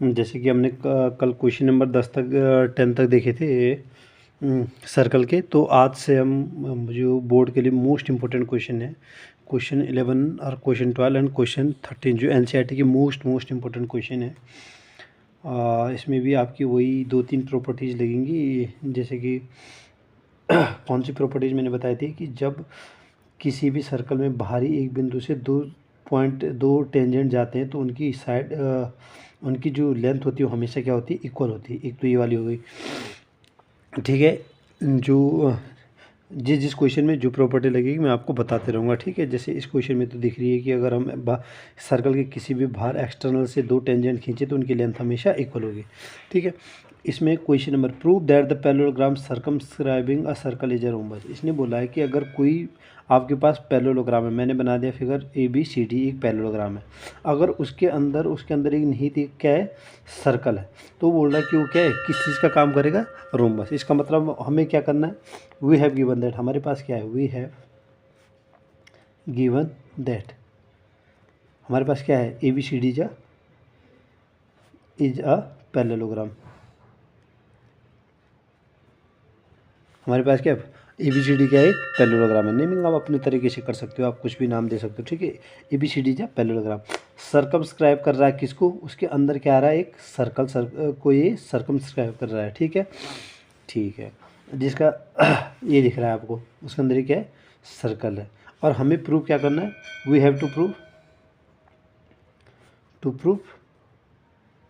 जैसे कि हमने कल क्वेश्चन नंबर 10 तक 10 तक देखे थे सर्कल के, तो आज से हम जो बोर्ड के लिए मोस्ट इम्पोर्टेंट क्वेश्चन है, क्वेश्चन 11 और क्वेश्चन 12 एंड क्वेश्चन 13 जो एनसीईआरटी के मोस्ट इम्पोर्टेंट क्वेश्चन है। इसमें भी आपकी वही 2-3 प्रॉपर्टीज़ लगेंगी। जैसे कि कौन सी प्रॉपर्टीज़ मैंने बताई थी कि जब किसी भी सर्कल में बाहरी एक बिंदु से 2 टेंजेंट जाते हैं तो उनकी साइड उनकी जो लेंथ होती है वो हमेशा क्या होती है, इक्वल होती है। एक तो ये वाली हो गई, ठीक है। जो जिस क्वेश्चन में जो प्रॉपर्टी लगेगी मैं आपको बताते रहूँगा, ठीक है। जैसे इस क्वेश्चन में तो दिख रही है कि अगर हम सर्कल के किसी भी बाहर एक्सटर्नल से 2 टेंजेंट खींचे तो उनकी लेंथ हमेशा इक्वल होगी, ठीक है। इसमें question number prove that the parallelogram circumscribing a circle is a rhombus. इसने बोला है कि अगर कोई आपके पास पैरेललोग्राम है, मैंने बना दिया फिगर ABCD एक पैरेललोग्राम है, अगर उसके अंदर एक निहित एक क्या है, सर्कल है, तो बोल रहा है कि वो क्या है, किस चीज़ का काम करेगा, रोम्बस। इसका मतलब हमें क्या करना है, वी हैव गिवन दैट, हमारे पास क्या है, वी हैव गिवन दैट, हमारे पास क्या है, ABCD इज अ पैरेललोग्राम। हमारे पास क्या है, ABCD क्या है, एक पैरेललोग्राम है। नेमिंग आप अपने तरीके से कर सकते हो, आप कुछ भी नाम दे सकते हो, ठीक है। ABCD क्या पैरेललोग्राम, सर्कमस्क्राइब कर रहा है किसको, उसके अंदर क्या आ रहा है, एक सर्कल को ये सर्कमस्क्राइब कर रहा है, ठीक है, ठीक है। जिसका ये दिख रहा है आपको, उसके अंदर ये क्या है, सर्कल है। और हमें प्रूव क्या करना है, we have to prove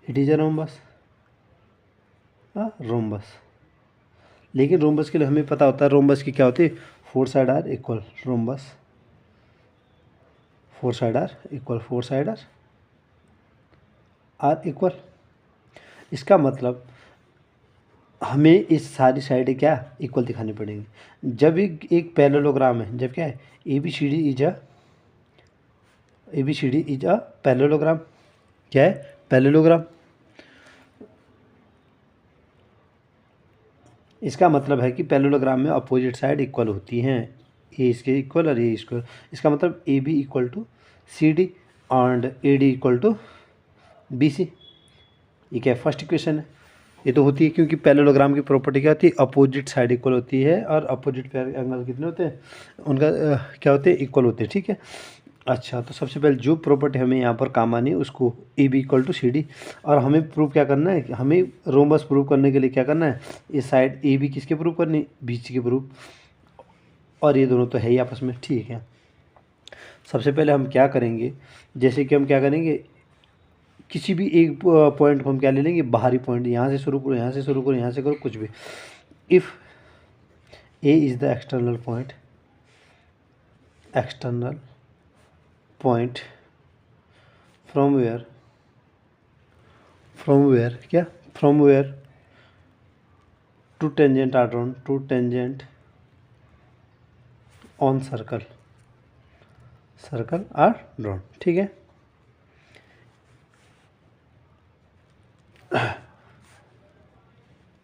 it is a rhombus, rhombus. लेकिन रोम्बस के लिए हमें पता होता है रोम्बस की क्या होती है, 4 side are equal, rhombus 4 side are equal, 4 side are equal. इसका मतलब हमें इस सारी साइडें क्या इक्वल दिखानी पड़ेंगी। जब एक पैरेललोग्राम है, जब क्या है, ABCD इज अ पैरेललोग्राम, क्या है, पैरेललोग्राम। इसका मतलब है कि पैरेललोग्राम में अपोजिट साइड इक्वल होती हैं, ये इसके इक्वल और ये इसको। इसका मतलब AB equal to CD and AD equal to BC। ये क्या फर्स्ट इक्वेशन है, ये तो होती है क्योंकि पैरेललोग्राम की प्रॉपर्टी क्या होती है, अपोजिट साइड इक्वल होती है, और अपोजिट एंगल कितने होते हैं, उनका क्या होते हैं, इक्वल होते हैं, ठीक है। अच्छा, तो सबसे पहले जो प्रॉपर्टी हमें यहाँ पर काम आनी है उसको AB इक्वल टू CD, और हमें प्रूव क्या करना है, हमें रोम्बस प्रूव करने के लिए क्या करना है, इस साइड AB किसके प्रूव करनी, BC के प्रूव, और ये दोनों तो है ही आपस में, ठीक है। सबसे पहले हम क्या करेंगे, जैसे कि हम क्या करेंगे, किसी भी एक पॉइंट को हम क्या ले लेंगे, बाहरी पॉइंट, यहाँ से शुरू करो, यहाँ से शुरू करो, यहाँ से करो, कुछ भी। If A is the external point from where क्या, from where two tangent are drawn, two tangent on circle are drawn, ठीक है।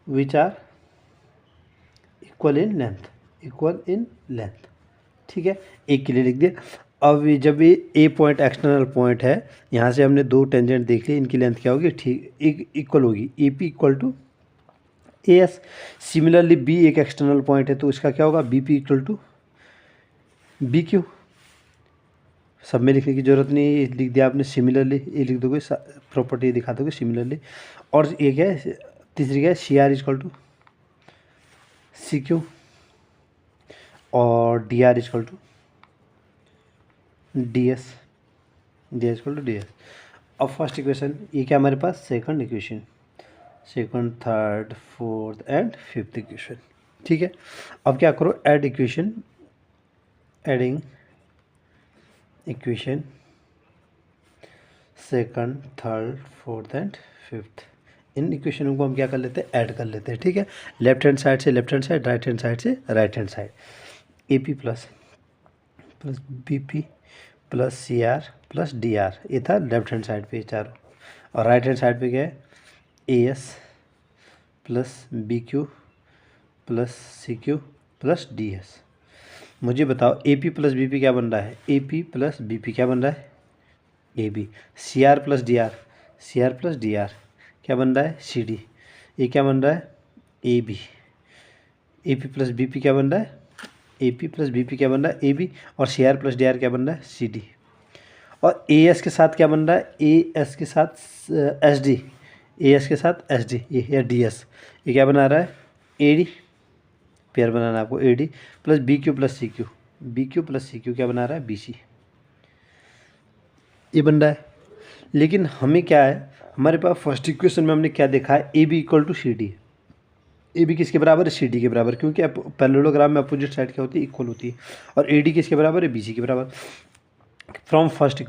Which are equal in length, ठीक है। एक के लिए लिख दिया। अब जब ये A पॉइंट एक्सटर्नल पॉइंट है, यहाँ से हमने 2 टेंजेंट देख लिए, इनकी लेंथ क्या होगी, ठीक एक इक्वल होगी, AP equal to AS। Similarly B एक एक्सटर्नल पॉइंट है तो इसका क्या होगा, BP इक्वल टू BQ। सब में लिखने की ज़रूरत नहीं है, लिख दिया आपने सिमिलरली, ये लिख दोगे, प्रॉपर्टी दिखा दोगे सिमिलरली। और ये क्या है, तीसरी क्या है, CR इक्वल टू CQ, और DR equal to DS equal to DS। अब फर्स्ट इक्वेशन, ये क्या हमारे पास, second equation, second, third, fourth and fifth equation, ठीक है। अब क्या करो, add equation, adding equation second, third, fourth and fifth, इन इक्वेशनों को हम क्या कर लेते हैं, ऐड कर लेते हैं, ठीक है। लेफ्ट हैंड साइड से left hand side, right hand side से right hand side, AP plus BP plus CR plus DR, ये था लेफ्ट हैंड साइड पे चारों। और राइट हैंड साइड पे क्या है, AS plus BQ plus CQ plus DS। मुझे बताओ AP प्लस BP क्या बन रहा है, AP प्लस BP क्या बन रहा है, AB। CR plus DR, CR plus DR, क्या बन रहा है सी डी, ये क्या बन रहा है A B, A P plus B P क्या बन रहा है A P plus B P क्या बन रहा है ए बी, और C R plus D R क्या बन रहा है सी डी, और ए एस के साथ क्या बन रहा है ए एस के साथ एस डी, ए एस के साथ एस डी ये या डी एस, ये क्या बना रहा है ए डी, पेयर बनाना है आपको A D plus B Q plus C Q, B Q plus C Q क्या बना रहा है बी सी, ये बन रहा है। लेकिन हमें क्या है, हमारे पास फर्स्ट इक्वेशन में हमने क्या देखा है A B equal to C D, A B किसके बराबर है सी डी के बराबर, क्योंकि पैरेललोग्राम में अपोजिट साइड क्या होती है इक्वल होती है, और ए डी किसके बराबर है बी सी के बराबर। फ्रॉम फर्स्ट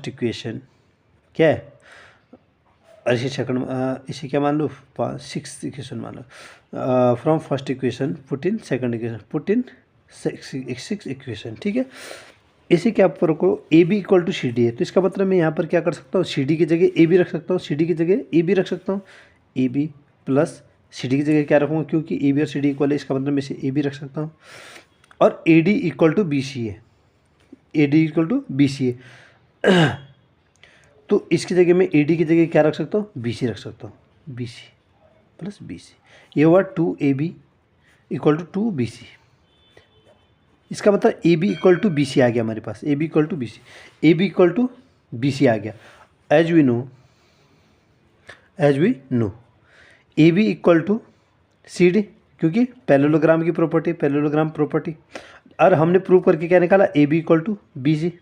इक्वेशन क्या है, और इसे सेकंड इसे क्या मान लो 6th इक्वेशन मान लो, from first equation put in second equation put in 6th equation, ठीक है। इसे क्या पर को A B equal to C D है, तो इसका मतलब मैं यहाँ पर क्या कर सकता हूँ सी डी की जगह ए बी रख सकता हूँ, सी डी की जगह ए बी रख सकता हूँ, A B plus C D की जगह क्या रखूँगा, क्योंकि ए बी और सी डी इक्वल है इसका मतलब मैं इसे ए बी रख सकता हूँ, और A D equal to B C है, A D equal to B C है, तो इसकी जगह मैं ए डी की जगह क्या रख सकता हूँ बी सी रख सकता हूँ, B C plus B C, ये हुआ 2ab इक्वल टू 2bc, इसका मतलब A B equal to B C आ गया हमारे पास, A B equal to B C, A B equal to B C आ गया। As we know A B equal to C D, क्योंकि parallelogram की प्रॉपर्टी, और हमने प्रूव करके क्या निकाला A B equal to B C,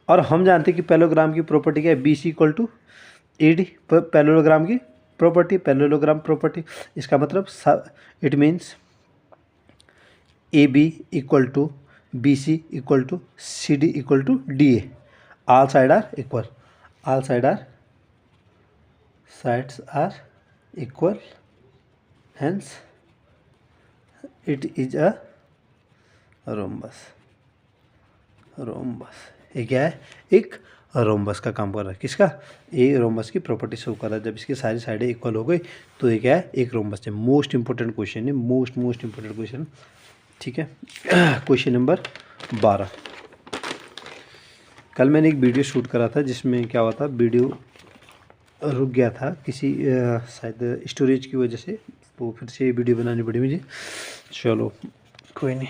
और हम जानते हैं कि पैरेललोग्राम की प्रॉपर्टी क्या है B C equal to A D, parallelogram की प्रॉपर्टी, इसका मतलब it means A B equal to B C equal to C D equal to D A, all sides are equal, hence it is a rhombus। ये क्या है एक rhombus का काम कर रहा है, किसका ये रोम्बस की प्रॉपर्टी शो कर रहा है। जब इसकी सारी साइडें इक्वल हो गई तो ये क्या है एक रोम्बस है। मोस्ट इंपॉर्टेंट क्वेश्चन है, मोस्ट इंपॉर्टेंट क्वेश्चन, ठीक है। क्वेश्चन नंबर 12, कल मैंने एक वीडियो शूट करा था जिसमें क्या हुआ था, वीडियो रुक गया था किसी शायद स्टोरेज की वजह से, तो फिर से वीडियो बनानी पड़ी मुझे। चलो कोई नहीं,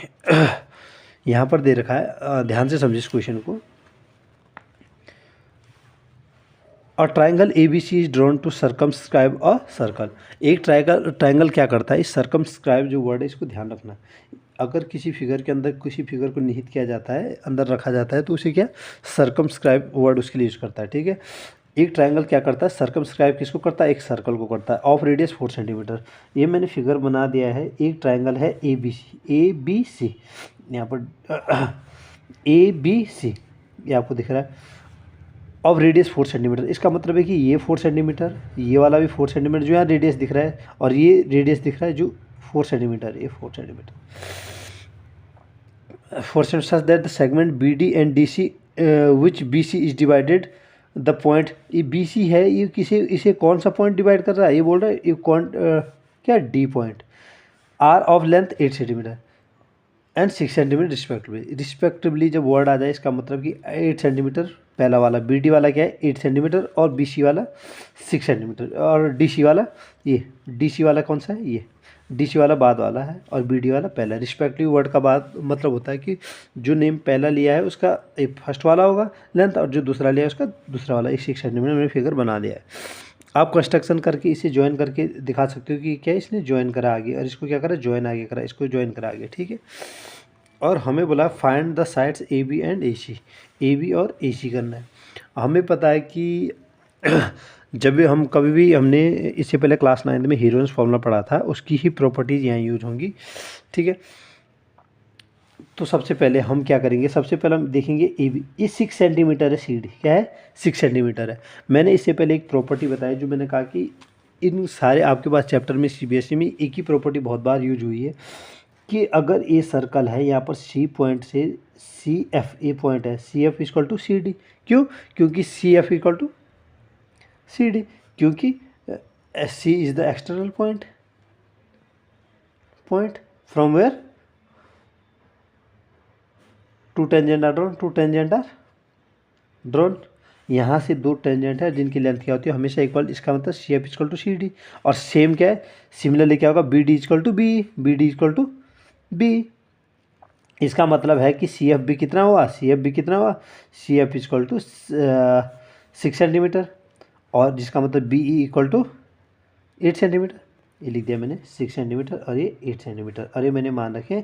यहाँ पर दे रखा है, ध्यान से समझिए इस क्वेश्चन को। और triangle A B C is drawn to circumscribe a circle. एक ट्राइंगल क्या करता है, इस सर्कमस्क्राइब जो वर्ड है इसको ध्यान रखना। अगर किसी फिगर के अंदर किसी फिगर को निहित किया जाता है, अंदर रखा जाता है, तो उसे क्या सर्कमस्क्राइब वर्ड उसके लिए यूज़ करता है, ठीक है। एक ट्राइंगल क्या करता है, सर्कमस्क्राइब किसको करता है, एक सर्कल को करता है, ऑफ रेडियस 4 सेंटीमीटर। ये मैंने फिगर बना दिया है, एक ट्राइंगल है ए बी सी, यहाँ पर ए बी सी ये आपको दिख रहा है, ऑफ रेडियस 4 सेंटीमीटर। इसका मतलब है कि ये 4 सेंटीमीटर, ये वाला भी 4 सेंटीमीटर जो यहाँ रेडियस दिख रहा है, और ये रेडियस दिख रहा है जो 4 सेंटीमीटर, ये 4 centimetre. 4 centimetre such that the segment B D and D C which B C is divided the point, ये बी सी है, ये इसे कौन सा पॉइंट डिवाइड कर रहा है, ये बोल रहा है ये क्या D point, are of length 8 centimetre and 6 centimetre respectively जब वर्ड आ जाए, इसका मतलब कि 8 सेंटीमीटर पहला वाला, बी डी वाला क्या है 8 सेंटीमीटर, और बी सी वाला 6 सेंटीमीटर, और डी सी वाला ये, डी सी वाला कौन सा है, ये डी सी वाला बाद वाला है, और बी डी वाला पहला। रिस्पेक्टिव वर्ड का बाद मतलब होता है कि जो नेम पहला लिया है उसका एक फर्स्ट वाला होगा लेंथ, और जो दूसरा लिया है उसका दूसरा वाला। 6 सेंटीमीटर मैंने फिगर बना दिया है। आप कंस्ट्रक्शन करके इसे ज्वाइन करके दिखा सकते हो कि क्या इसने ज्वाइन करा आगे, और इसको क्या करा ज्वाइन आगे करा, इसको ज्वाइन करा आगे, ठीक है। और हमें बोला find the sides A B and A C, A B और ए सी करना है। हमें पता है कि जब हम कभी भी, हमने इससे पहले क्लास 9 में हीरोइंस फॉर्मूला पढ़ा था, उसकी ही प्रॉपर्टीज़ यहाँ यूज होंगी, ठीक है। तो सबसे पहले हम क्या करेंगे, सबसे पहले हम देखेंगे ए बी, ये 6 सेंटीमीटर है, सी डी क्या है 6 सेंटीमीटर है। मैंने इससे पहले एक प्रॉपर्टी बताई जो मैंने कहा कि इन सारे आपके पास चैप्टर में CBSE में एक ही प्रॉपर्टी बहुत बार यूज हुई है कि अगर ये सर्कल है, यहाँ पर सी पॉइंट से सी एफ, ए पॉइंट है, C F equal to C D, क्यों, क्योंकि C F equal to C D, क्योंकि C is the external point from where two tangent are drawn, यहाँ से दो टेंजेंट है जिनकी लेंथ क्या होती है हमेशा इक्वल, इसका मतलब C F equal to C D. और सेम क्या है, सिमिलरली क्या होगा, B D equal to B, B D equal to B. इसका मतलब है कि सी एफ बी कितना हुआ, सी एफ बी कितना हुआ, C F equal to 6 centimetre, और जिसका मतलब B E equal to 8 centimetre. ये लिख दिया मैंने 6 सेंटीमीटर और ये 8 सेंटीमीटर, और ये मैंने मान रखे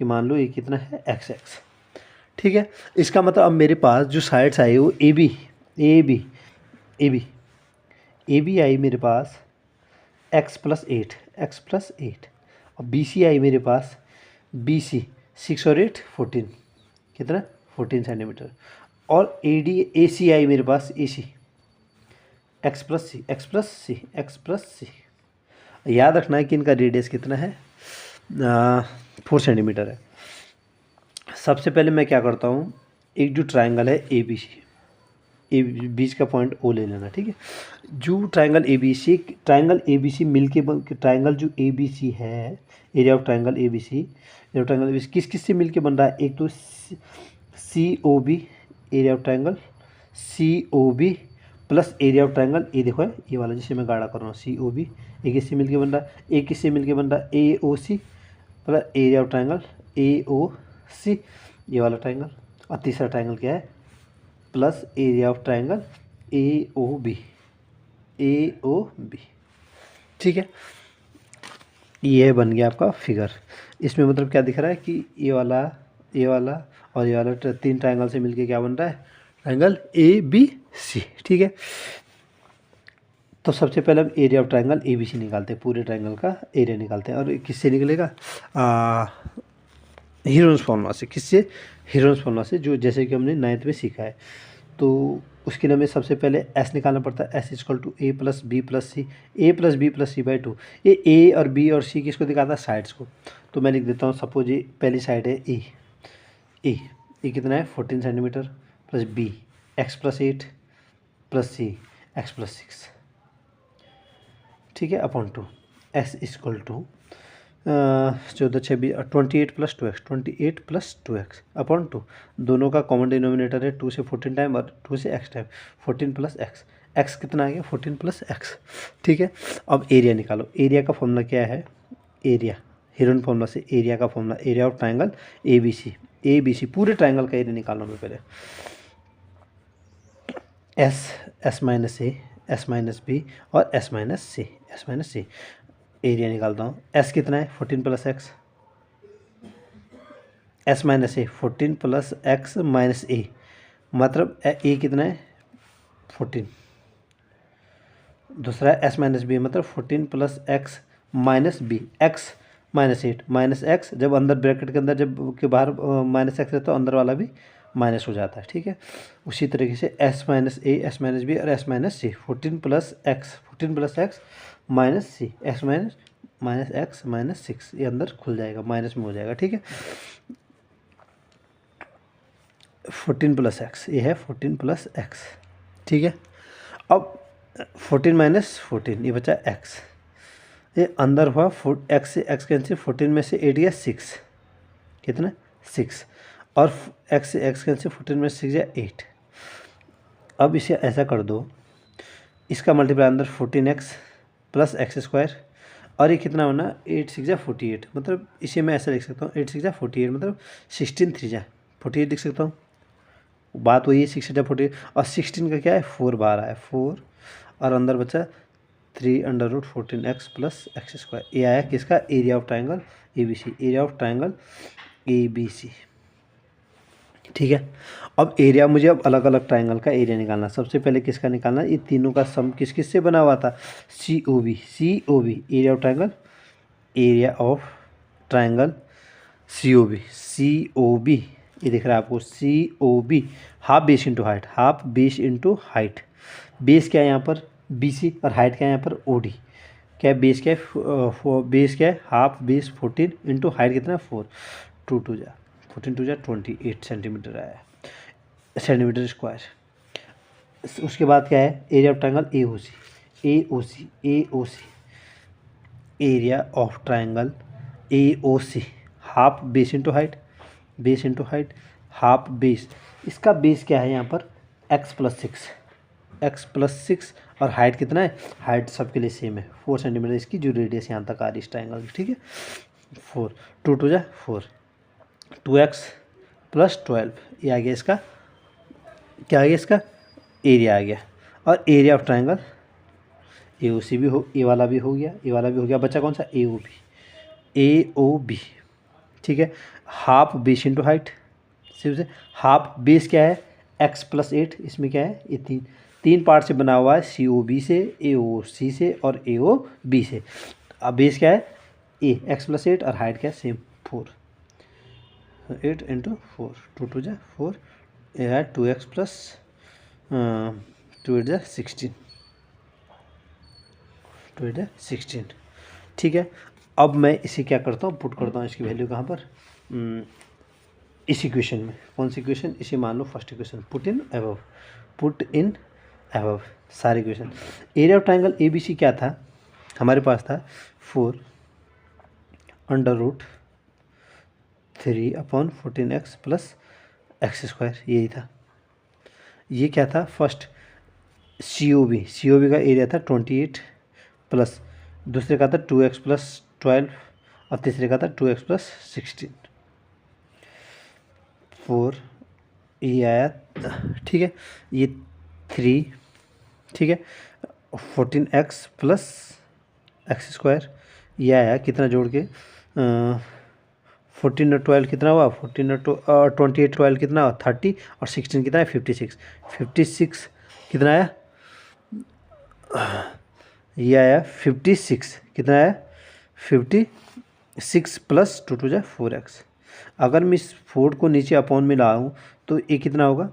कि मान लो ये कितना है एक्स एक्स। ठीक है, इसका मतलब अब मेरे पास जो साइड्स आई वो A B A B A B A B आई मेरे पास x प्लस 8 एक्स प्लस 8, और बी सी आई मेरे पास बी सी 6 और 8 14, कितना 14 सेंटीमीटर, और ए डी ए सी आई मेरे पास ए सी X plus C X plus C X plus सी। याद रखना है कि इनका रेडियस कितना है, 4 सेंटीमीटर है। सबसे पहले मैं क्या करता हूँ, एक जो ट्रायंगल है ए बी सी, ए बीच का पॉइंट ओ ले लेना। ठीक है, जो ट्रायंगल ए बी सी मिल के ट्रायंगल जो ए बी सी है, area of triangle A B C, area of triangle A B C किस किस से मिल के बन रहा है, एक तो C O B, area of triangle C O B plus area of triangle, ये देखो है ये वाला जिसे मैं गाढ़ा कर रहा हूँ, सी ओ बी, एक किससे मिल के बन रहा है, एक किससे मिल के बन रहा है, A O C plus area of triangle A O C, ये वाला ट्रायंगल, और तीसरा ट्रायंगल क्या है, plus area of triangle A O B, A O B. ठीक है, ये बन गया आपका फिगर। इसमें मतलब क्या दिख रहा है कि ये वाला और ये वाला तीन ट्रायंगल से मिलके क्या बन रहा है, ट्रायंगल ए बी सी। ठीक है, तो सबसे पहले हम area of triangle A B C निकालते हैं, पूरे ट्रायंगल का एरिया निकालते हैं, और किससे निकलेगा, हीरोन्स फॉर्मूला से। किससे, हीरोन्स फॉर्मूला से, जो जैसे कि हमने 9th में सीखा है। तो उसके लिए हमें सबसे पहले एस निकालना पड़ता है, S equal to A plus B plus C, A plus B plus C by 2। ये ए और बी और सी किसको दिखाता है, साइड्स को। तो मैं लिख देता हूँ, सपोज ये पहली साइड है ए, ए कितना है 14 centimetre, plus B X plus 8 plus C X plus 6। ठीक है, upon 2, S equal to 14 6 28 plus 2x, 28 plus 2x upon 2। दोनों का कॉमन डिनोमिनेटर है 2 से 14 टाइम और 2 से x time, 14 plus x, x कितना आ गया 14 प्लस x। ठीक है, अब एरिया निकालो। एरिया का फॉर्मूला क्या है, एरिया हीरोन फॉर्मूला से एरिया का formula, area of triangle A B C, पूरे ट्रायंगल का एरिया निकालना मैं पहले, S minus A, S minus B और एस माइनस सी, एरिया निकालता हूँ। एस कितना है 14 plus x, S minus A 14 plus x minus A, मतलब ए कितना है 14, दूसरा एस माइनस बी मतलब 14 plus x minus B, x minus 8 minus x, जब अंदर ब्रैकेट के अंदर जब के बाहर माइनस एक्स रहता है तो अंदर वाला भी माइनस हो जाता है। ठीक है, उसी तरीके से S minus A, S minus B और एस माइनस सी, 14 प्लस एक्स माइनस सी, एक्स माइनस एक्स माइनस 6, ये अंदर खुल जाएगा, माइनस में हो जाएगा। ठीक है, 14 प्लस एक्स, ये है 14 प्लस एक्स। ठीक है, अब 14 माइनस 14, ये बचा एक्स, ये अंदर हुआ एक्स से एक्स कैंसिल, 14 में से 8 गया 6, कितना 6, और एक्स से एक्स कैंसिल, 14 में से 6 गया 8। अब इसे ऐसा कर दो, इसका मल्टीप्लाई अंदर 14x प्लस एक्स स्क्वायर, और ये कितना होना 8 6 जा 48, मतलब इसे मैं ऐसा लिख सकता हूँ 8 6 जा 48, मतलब 16 3 जा 48 लिख सकता हूँ। बात वही है 6 जा 48, और 16 का क्या है 4 बाहर आया 4, और अंदर बचा 3√14x प्लस एक्स स्क्वायर। ये आया किसका, area of triangle A B C, area of triangle A B C. ठीक है, अब एरिया मुझे अब अलग अलग ट्रायंगल का एरिया निकालना। सबसे पहले किसका निकालना, ये तीनों का सम किस किस से बना हुआ था, C O B, area of triangle, area of triangle C O B, ये दिख रहा है आपको, C O B, half base into height, half base into height. Base क्या है यहाँ पर बी सी, और हाइट क्या है यहाँ पर ओ डी। क्या है बेस, क्या है बेस क्या है हाफ बेस 14 इंटू हाइट कितना 4, 2 2 जा 14 2 जा 28 सेंटीमीटर आया, सेंटीमीटर स्क्वायर। उसके बाद क्या है, area of triangle A O C, area of triangle A O C, half base into height, half base, इसका बेस क्या है यहाँ पर x प्लस 6, x+6 और हाइट कितना है, हाइट सबके लिए सेम है 4 सेंटीमीटर इसकी जो रेडियस यहाँ तक आ रही है इस ट्राइंगल की, ठीक है। 4 2 2 जा 4 2x+12 ये आ गया इसका, क्या आ गया इसका एरिया आ गया। और area of triangle A O सी भी हो, ए वाला भी हो गया, ए वाला भी हो गया, बच्चा कौन सा ए O B, A O B, ठीक है। हाफ बेस इंटू हाइट, सिर्फ से हाफ बेस क्या है x+8, इसमें क्या है ये तीन पार्ट से बना हुआ है, सी ओ बी से, ए ओ सी से और ए ओ बी से। अब बेस क्या है ए x+8 और हाइट क्या है सेम 4, 8 इंटू 4 2 2 जा 4 ये है 2x प्लस 2 8 जा 16, 2 8 जा 16, ठीक है। अब मैं इसे क्या करता हूँ, पुट करता हूँ इसकी वैल्यू कहाँ पर, इस इक्वेशन में। कौन सी इक्वेशन, इसे मान लो first equation, put in above सारे इक्वेशन। Area of triangle A B C क्या था हमारे पास था 4√3/14x प्लस x², यही था। ये क्या था फर्स्ट सी ओ बी का एरिया था 28 प्लस दूसरे का था 2x+12 और तीसरे का था 2x+16, 4 ये आया, ठीक है। ये 3, ठीक है, 14x प्लस x² ये आया, कितना जोड़ के 14 और 12 कितना हुआ, 14 और 28 12 कितना हुआ 30 और 16 कितना है 56 कितना आया, ये आया 56, कितना आया 56 प्लस 2 2 जा 4x। अगर मैं इस 4 को नीचे अपॉन में लाऊँ तो ये कितना होगा,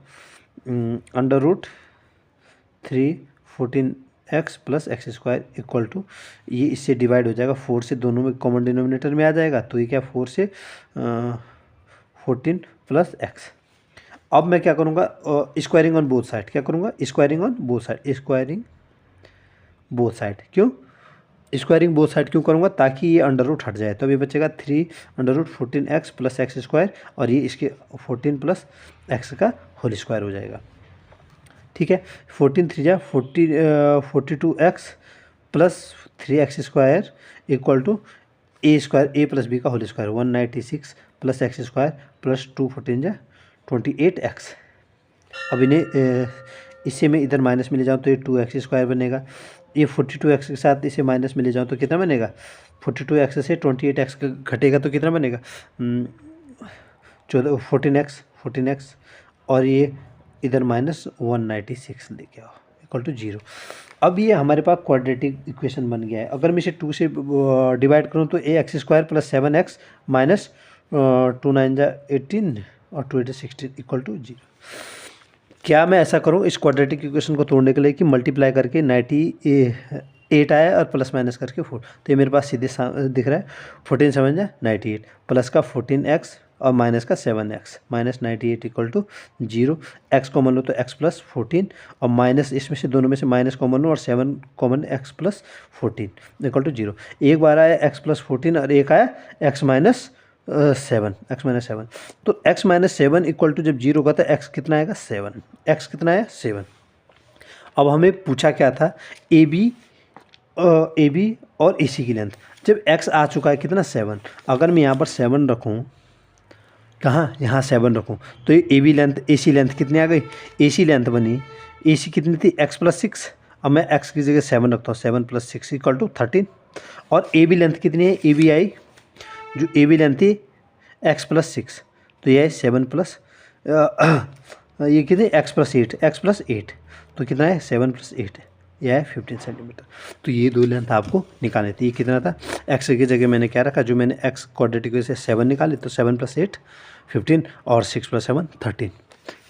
√3 14x plus x² equal to, ये इससे डिवाइड हो जाएगा 4 से, दोनों में कॉमन डिनोमिनेटर में आ जाएगा, तो ये क्या 4 से 14 प्लस x। अब मैं क्या करूँगा, स्क्वायरिंग ऑन बोथ साइड, क्या करूँगा स्क्वायरिंग ऑन बोथ साइड, क्यों स्क्वायरिंग बोथ साइड क्यों करूँगा, ताकि ये अंडर रूट हट जाए। तो अभी बचेगा 3√14x प्लस x² और ये इसके 14 प्लस x का होल स्क्वायर हो जाएगा, ठीक है। 14 3 जा 42x plus 3x² equal to a plus b का whole square 196 plus x² plus 2 14 जा 28x। अब इन्हें इससे मैं इधर माइनस में ले जाऊँ तो ये 2x² बनेगा, ये 42x के साथ इसे माइनस में ले जाऊँ तो कितना बनेगा, 42x से 28x घटेगा तो कितना बनेगा 14x और ये इधर -196 लेके आओ इक्वल टू 0। अब ये हमारे पास क्वाड्रेटिक इक्वेशन बन गया है। अगर मैं इसे 2 से डिवाइड करूँ तो ax² प्लस 7x माइनस 2 9 जा 18 और 2 8 जा 16 इक्वल टू 0। क्या मैं ऐसा करूँ इस क्वाड्रेटिक इक्वेशन को तोड़ने के लिए कि मल्टीप्लाई करके 98 आया और प्लस माइनस करके 4, तो ये मेरे पास सीधे दिख रहा है 14 7 जा 98 प्लस का 14x और माइनस का 7x minus 98 equal to 0। x common लो तो x प्लस 14 और माइनस इसमें से दोनों में से माइनस कॉमन लो और 7 common x plus 14 equal to 0। एक बार आया x प्लस 14 और एक आया x माइनस 7 तो x माइनस 7 इक्वल टू जब 0 होगा तो x कितना आएगा 7, x कितना है 7। अब हमें पूछा क्या था ए बी और AC की लेंथ, जब x आ चुका है कितना 7, अगर मैं यहाँ पर 7 रखूँ, कहाँ यहाँ 7 रखूँ तो ये AC लेंथ कितनी आ गई, AC लेंथ बनी, AC कितनी थी x प्लस 6, अब मैं x की जगह 7 रखता हूँ 7 प्लस 6 इक्वल टू 13। और AB लेंथ कितनी है, AB आई जो AB लेंथ थी x प्लस 6, तो यह है 7 प्लस ये कितने x प्लस 8 तो कितना है 7 प्लस 8 यह है 15 सेंटीमीटर। तो ये दो लेंथ आपको निकालनी थी। ये कितना था x की जगह मैंने क्या रखा, जो मैंने x क्वाड्रेटिक से 7 निकाली तो 7 प्लस 8 15 और 6 प्लस 7 13,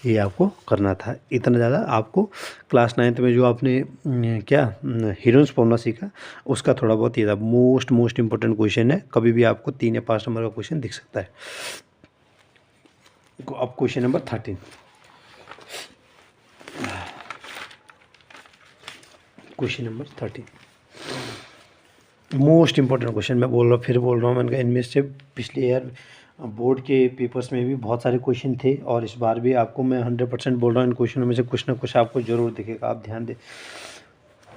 ये आपको करना था। इतना ज़्यादा आपको क्लास 9th में जो आपने क्या हीरोन्स फॉर्मूला सीखा उसका थोड़ा बहुत ये था। मोस्ट इंपॉर्टेंट क्वेश्चन है, कभी भी आपको 3 या 5 नंबर का क्वेश्चन दिख सकता है। अब question number 13, most important question मैं फिर बोल रहा हूँ मैंने कहा इनमें से पिछले ईयर बोर्ड के पेपर्स में भी बहुत सारे क्वेश्चन थे और इस बार भी आपको मैं 100% बोल रहा हूँ, इन क्वेश्चनों में से कुछ ना कुछ आपको जरूर दिखेगा, आप ध्यान दें।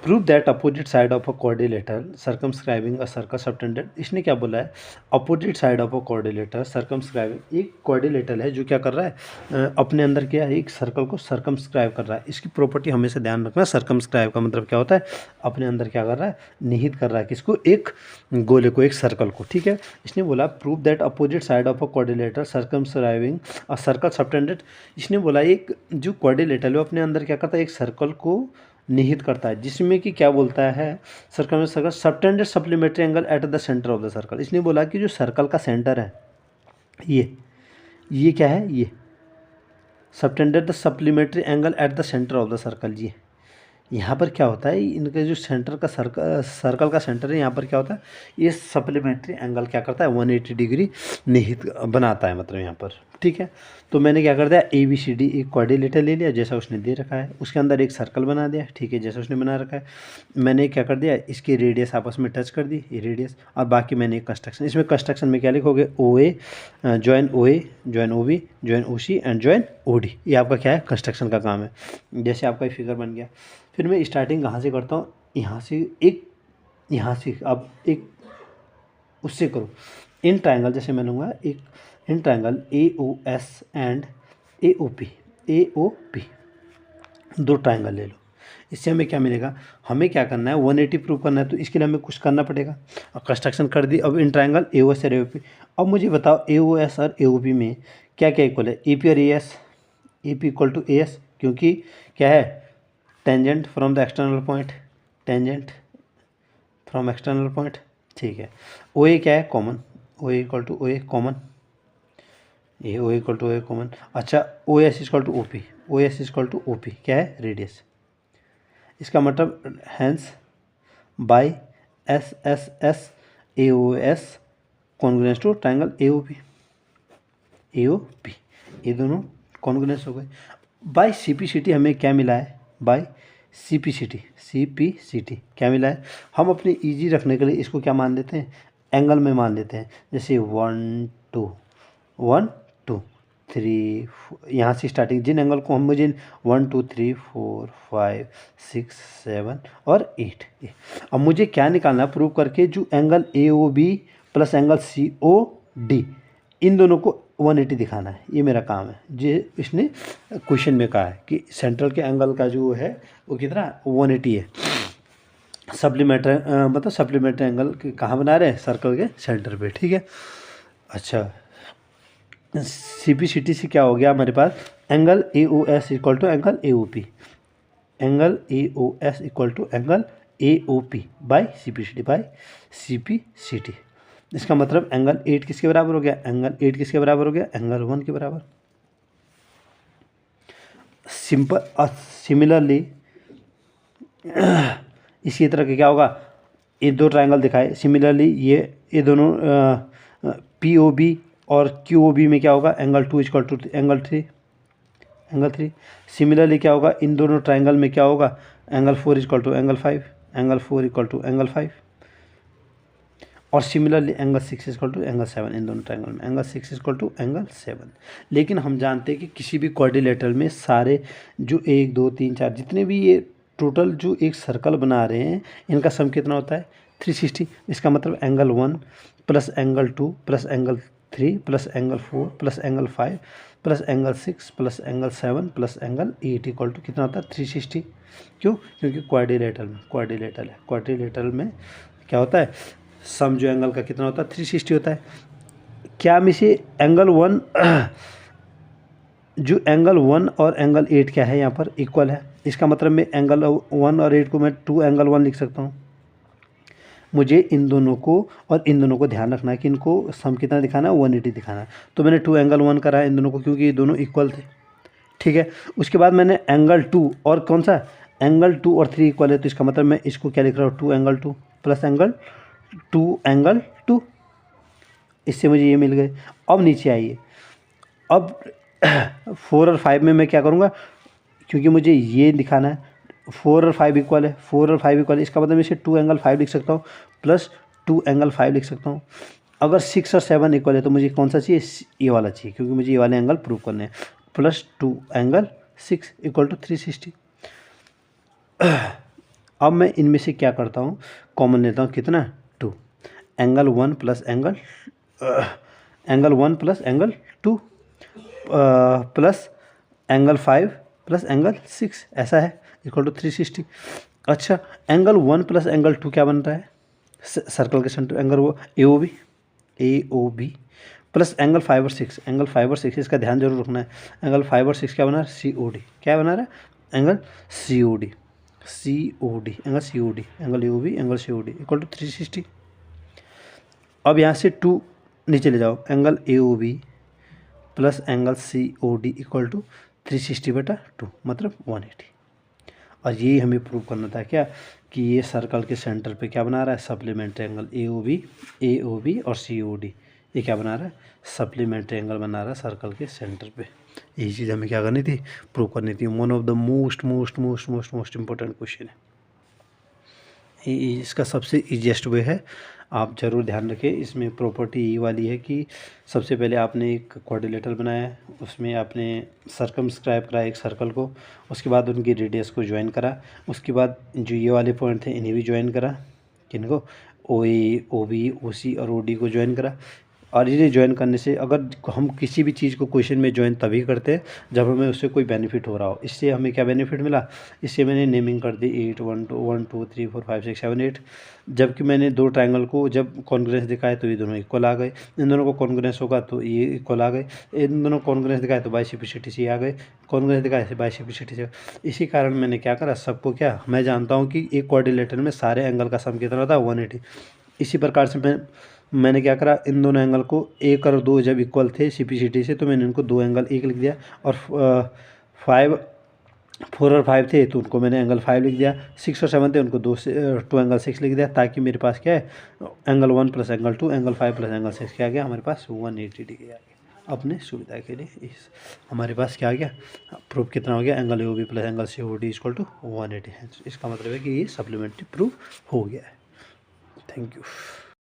Prove that opposite side of a quadrilateral circumscribing a circle subtended. इसने क्या बोला है, opposite side of a quadrilateral circumscribing, एक क्वाड्रिलेटरल है जो क्या कर रहा है, अपने अंदर क्या है, एक सर्कल को सर्कमस्क्राइब कर रहा है। इसकी प्रॉपर्टी हमेशा ध्यान रखना, सर्कमस्क्राइब का मतलब क्या होता है, अपने अंदर क्या कर रहा है, निहित कर रहा है किसको, एक गोले को, एक सर्कल को, ठीक है। इसने बोला prove that opposite side of a quadrilateral circumscribing a circle subtended. इसने बोला एक जो क्वाड्रिलेटरल है वो अपने अंदर क्या करता है, एक सर्कल को निहित करता है, जिसमें कि क्या बोलता है, सर्कल में circle subtended supplementary angle at the centre of the circle. इसने बोला कि जो सर्कल का सेंटर है ये क्या है, ये subtended the supplementary angle at the centre of the circle. ये यहाँ पर क्या होता है, इनका जो सेंटर का सर्कल का सेंटर है, यहाँ पर क्या होता है, ये सप्लीमेंट्री एंगल क्या करता है, 180 डिग्री निहित बनाता है, मतलब यहाँ पर, ठीक है। तो मैंने क्या कर दिया, ABCD एक क्वाड्रिलेटर ले लिया जैसा उसने दे रखा है, उसके अंदर एक सर्कल बना दिया, ठीक है, जैसा उसने बना रखा है। मैंने क्या कर दिया, इसकी रेडियस आपस में टच कर दी, ये रेडियस, और बाकी मैंने एक कंस्ट्रक्शन, इसमें कंस्ट्रक्शन में क्या लिखोगे, OA join OA join OB join OC and join OD। ये आपका क्या है, कंस्ट्रक्शन का काम है। जैसे आपका ये फिगर बन गया, फिर मैं स्टार्टिंग कहाँ से करता हूँ, यहाँ से अब एक उससे करो, इन ट्रायंगल, जैसे मैं लूँगा एक in triangle AOS and AOP दो ट्रायंगल ले लो। इससे हमें क्या मिलेगा, हमें क्या करना है, 180 प्रूव करना है, तो इसके लिए हमें कुछ करना पड़ेगा। अब कंस्ट्रक्शन कर दी, अब इन ट्रायंगल AOS और AOP। अब मुझे बताओ AOS और AOP में क्या क्या इक्वल है, AP और AS, AP equal to AS, क्योंकि क्या है, tangent from the external point, tangent from external point, ठीक है। OA क्या है, common, OA equal to OA common, ये OA equal to OA common. अच्छा, OS equal to OP, OS equal to OP क्या है, रेडियस। इसका मतलब hence by SSS AOS congruence to triangle AOP, ये दोनों कॉन्ग्रुएंस हो गए। बाय CPCT हमें क्या मिला है, बाय CPCT क्या मिला है, हम अपने इजी रखने के लिए इसको क्या मान लेते हैं, एंगल में मान लेते हैं। जैसे 1 2 3 यहाँ से स्टार्टिंग, जिन एंगल को हम मुझे 1 2 3 4 5 6 7 और 8, अब मुझे क्या निकालना है, प्रूव करके जो angle AOB plus angle COD इन दोनों को 180 दिखाना है, ये मेरा काम है। जो इसने क्वेश्चन में कहा है कि सेंट्रल के एंगल का जो है वो कितना 180 है, सप्लीमेंट्री मतलब सप्लीमेंट्री एंगल कहाँ बना रहे हैं, सर्कल के सेंटर पे, ठीक है। अच्छा, CPCT से क्या हो गया हमारे पास, angle AOS equal to angle AOP, angle AOS equal to angle AOP by CPCT। इसका मतलब एंगल 8 किसके बराबर हो गया, एंगल 8 किसके बराबर हो गया, एंगल 1 के बराबर। सिमिलरली इसी तरह के क्या होगा, ये दो ट्रायंगल दिखाए, सिमिलरली ये दोनों POB और QOB में क्या होगा, angle 2 equal to angle 3। Similarly क्या होगा, इन दोनों ट्रायंगल में क्या होगा, angle 4 equal to angle 5, angle 4 equal to angle 5, और similarly angle 6 equal to angle 7, इन दोनों ट्रायंगल में एंगल 6 इक्वल टू एंगल 7। लेकिन हम जानते हैं कि किसी भी क्वाड्रिलेटरल में सारे जो 1 2 3 4 जितने भी ये टोटल जो एक सर्कल बना रहे हैं, इनका सम कितना होता है, 360। इसका मतलब angle 1 plus angle 2 plus angle 3 plus angle 4 plus angle 5 plus angle 6 plus angle 7 plus angle 8 equal to कितना होता है, 360। क्यों, क्योंकि क्वाड्रिलेटरल में क्या होता है, सम जो एंगल का कितना होता है, 360 होता है। क्या हम इसे एंगल 1 जो एंगल 1 और एंगल 8 क्या है यहाँ पर इक्वल है, इसका मतलब मैं एंगल 1 और 8 को मैं 2 एंगल 1 लिख सकता हूँ। मुझे इन दोनों को और इन दोनों को ध्यान रखना है कि इनको सम कितना दिखाना है, 180 दिखाना है। तो मैंने 2 एंगल 1 करा है इन दोनों को, क्योंकि ये दोनों इक्वल थे, ठीक है। उसके बाद मैंने एंगल 2 और कौन सा, एंगल 2 और 3 इक्वल है, तो इसका मतलब मैं इसको क्या लिख रहा हूँ, 2 एंगल 2 प्लस एंगल 2, इससे मुझे ये मिल गए। अब नीचे आइए, अब 4 और 5 में मैं क्या करूँगा, क्योंकि मुझे ये दिखाना है 4 और 5 इक्वल है, 4 और 5 इक्वल है, इसका मतलब मैं इसे 2 एंगल 5 लिख सकता हूँ प्लस 2 एंगल 5 लिख सकता हूँ। अगर 6 और 7 इक्वल है तो मुझे कौन सा चाहिए, ये वाला चाहिए, क्योंकि मुझे ये वाले एंगल प्रूव करने हैं। +2 एंगल 6 इक्वल टू 360। अब मैं इनमें से क्या करता हूँ, कॉमन लेता हूँ, कितना, 2। Angle 1 plus angle 2 plus angle 5 plus angle 6, ऐसा है, इक्वल टू 360। अच्छा, एंगल 1 प्लस एंगल 2 क्या बन रहा है, सर्कल के सेंटर एंगल वो ए ओ बी प्लस एंगल 5 और 6, एंगल 5 और 6 इसका ध्यान जरूर रखना है। एंगल 5 और 6 क्या बना रहा है, COD, क्या बना रहा है, angle COD, angle COD, angle AOB, angle COD equal to 360। अब यहाँ से 2 नीचे ले जाओ, angle AOB plus angle COD equal to 360/2 मतलब 180। और यही हमें प्रूव करना था क्या, कि ये सर्कल के सेंटर पे क्या बना रहा है, सप्लीमेंट्री एंगल AOB और COD, ये क्या बना रहा है, सप्लीमेंट्री एंगल बना रहा है सर्कल के सेंटर पे। यही चीज़ हमें क्या करनी थी, प्रूव करनी थी। One of the most important question है। इसका सबसे ईजीएस्ट वे है, आप ज़रूर ध्यान रखें। इसमें प्रॉपर्टी ये वाली है कि सबसे पहले आपने एक क्वाड्रिलेटरल बनाया, उसमें आपने सर्कमस्क्राइब करा एक सर्कल को, उसके बाद उनकी रेडियस को ज्वाइन करा, उसके बाद जो ये वाले पॉइंट थे इन्हें भी ज्वाइन करा, किनको, OA, OB, OC और OD को ज्वाइन करा। और इन्हें ज्वाइन करने से, अगर हम किसी भी चीज़ को क्वेश्चन में ज्वाइन तभी करते हैं जब हमें उससे कोई बेनिफिट हो रहा हो। इससे हमें क्या बेनिफिट मिला, इससे मैंने नेमिंग कर दी 8, 1 2 3 4 5 6 7 8। जबकि मैंने दो ट्रायंगल को जब कॉन्ग्रेंस दिखाए तो ये दोनों इक्वल आ गए, इन दोनों को कॉन्ग्रेंस होगा तो ये इक्वल आ गए, इन दोनों कॉन्ग्रेंस दिखाए तो बाइसिपिसिटी से आ गए, कॉन्ग्रेंस दिखाए से बाइसिपिसिटी से। इसी कारण मैंने क्या करा, सबको क्या, मैं जानता हूँ कि एक क्वाड्रिलेटरल में सारे एंगल का सम कितना था, 180। इसी प्रकार से मैंने क्या करा, इन दोनों एंगल को 1 और 2 जब इक्वल थे CPCT से, तो मैंने इनको 2 एंगल 1 लिख दिया, और 4 और 5 थे तो उनको मैंने एंगल 5 लिख दिया, 6 और 7 थे उनको 2 एंगल 6 लिख दिया, ताकि मेरे पास क्या है, angle 1 plus angle 2, angle 5 plus angle 6 क्या आ गया, हमारे पास 180 डिग्री आ गया। अपने सुविधा के लिए इस हमारे पास क्या आ गया, प्रूफ कितना हो गया, angle AOB plus angle COD equal to 180 है। इसका मतलब है कि ये सप्लीमेंट्री प्रूफ हो गया है। Thank you.